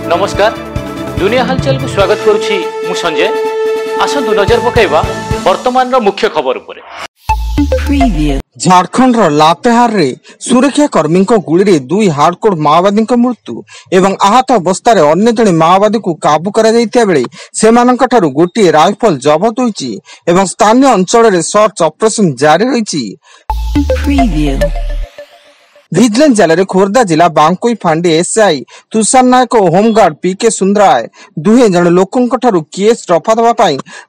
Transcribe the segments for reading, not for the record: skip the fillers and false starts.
नमस्कार दुनिया हालचाल को स्वागत करुछि मु संजय। आसंतु नजर पकाइबा वर्तमान रो मुख्य खबर उपरे। झारखंड लातेहार रे सुरक्षा कर्मी गुड़ी दुई हार्डकोर माओवादी मृत्यु एवं आहत अवस्था अन्य जड़े माओवादी को काबू कर गोटे राइफल जबत होती एवं स्थानीय अंचल रे सर्च ऑपरेशन जारी रही। विजिलेंस जाल खोर्धा जिला बांकुई फांडी एसआई तुषार नायक और होमगार्ड पीके सुंदराय दुहे जन लोकों केस रफा दवा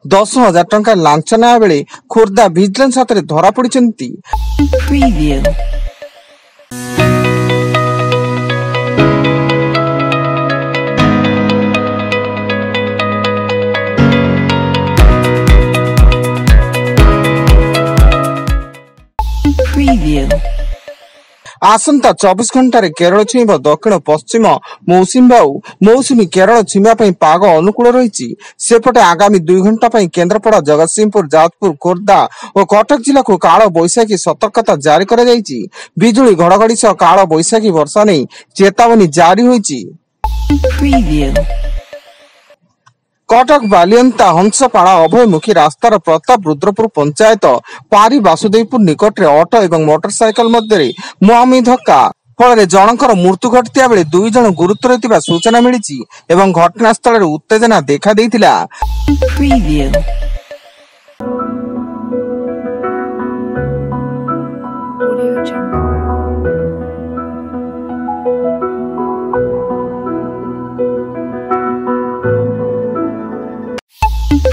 10,000 टंका लांच ना बेले खोर्धा विजिलेंस हाथ में धरा पड़ी। आसंता 24 घंटा केरल छुईब दक्षिण पश्चिम मौसुमी बायु मौसुमी केरल छुईवा पाग अनुकूल रही। सेपटे आगामी 2 घंटा केन्द्रापड़ा जगतसिंहपुर जाजपुर खोर्धा और कटक जिला को काल बैशाखी सतर्कता जारी कर बिजुली घड़घड़ी सह काल बैशाखी वर्षा नहीं चेतावनी जारी होईची। कटक बालियंता हंसपाड़ा अभयमुखी रास्तार प्रताप रुद्रपुर पंचायत पारी वासुदेवपुर निकट ऑटो एवं मोटरसाइकेल मध्य मुहांमुही धक्का फल जनकर मृत्यु घटता बेले 2 जन गुरुतर सूचना मिली एवं घटनास्थल उत्तेजना देखा देइथिला।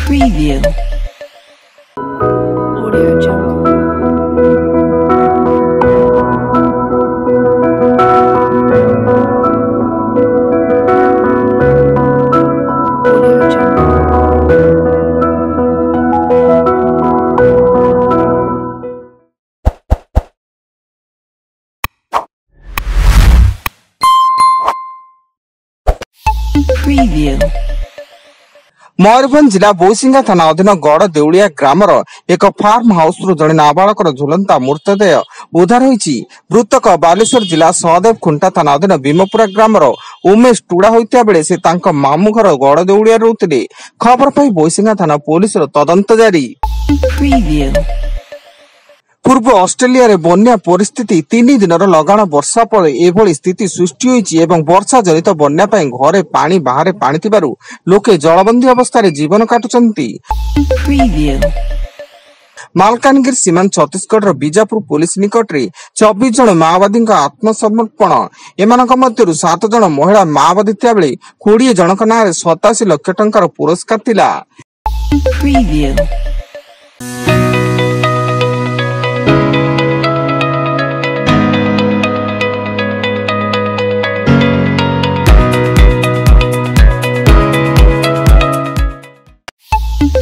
Preview. Audio Jungle. Audio Jungle. Preview. Mayurbhanj जिला बोईसिंगा थाना अधीन गड़ देउलिया ग्रामर एक फार्म हाउस जड़े नाबालकर झुलंता मृतदेह उद्धार होईची। मृतक बालेश्वर जिला सहदेव खुंटा थाना अधीन भीमपुरा ग्रामर उमेश टुड़ा होइता बेले से तांका मामू घर गड़ देउलिया रहउथिले। खबर पाई बोईसिंगा थाना पुलिस तदंत जारी। पूर्व ऑस्ट्रेलिया रे बन्या परिस्थिति 3 दिन लगाण वर्षा पर एभली स्थिति सृष्टि होईची एवं वर्षा जनित बन्या पई घरे पानी बाहर पानी थिबारु लोके जलबंदी अवस्था रे जीवन काटुचंती। मालकानगिरी सीमांत छत्तीसगढ़ बीजापुर पुलिस निकट रे 24 जन माओवादी आत्मसमर्पण एमानक मध्यरु 7 जन महिला माओवादी थिया बेले 20 जनक नारे 87 लाख टंकार पुरस्कार थिला।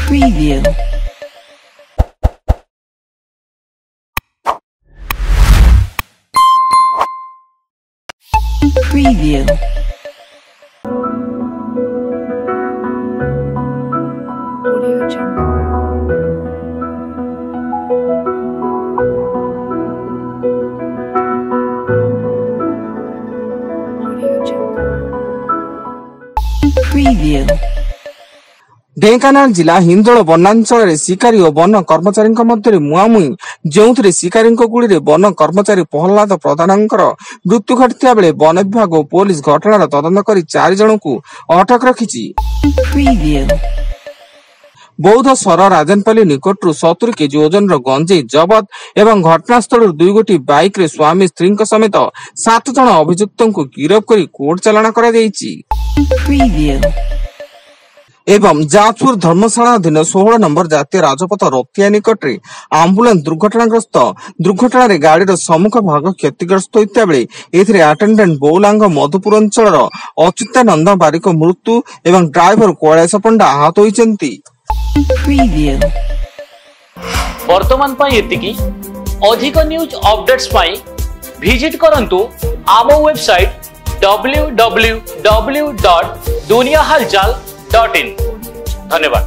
Preview. Preview. Audio Jungle. Audio Jungle. Preview. Dhenkanal जिला हिंदोल वनांचल शिकारी और वन कर्मचारी मध्य मुहांमुही जो शिकारी गुड़ी वन कर्मचारी प्रहलाद प्रधान मृत्यु घटता बेले वन विभाग और पुलिस घटनार तदंत कर 4 जन को अटक रखी। बौद्ध सर राजनपाली निकटू 70 केजी ओजन गंजेई जबत एवं घटनास्थल 2 गोटी बाइक रे स्वामी स्त्री समेत 7 जन अभियुक्त को गिरफ्त कर कोर्ट चालाण कर एवं जाजपुर धर्मशाला अधीन 16 नंबर जातीय राजपथ रतिया निकट रे आम्बुलेंस दुर्घटनाग्रस्त दुर्घटना रे गाड़ी सम्मुख भाग क्षतिग्रस्त होता बेले एथिरे अटेंडेंट बौलांग मधुपुर अंचल अच्युतानंद बारिक मृत्यु एवं ड्राइवर कैलाश पंडा आहत होइचंती। वर्तमान पाई एतिकी अधिक न्यूज अपडेट्स पाई विजिट करंतु आम वेबसाइट www.duniyahalchal.in। धन्यवाद।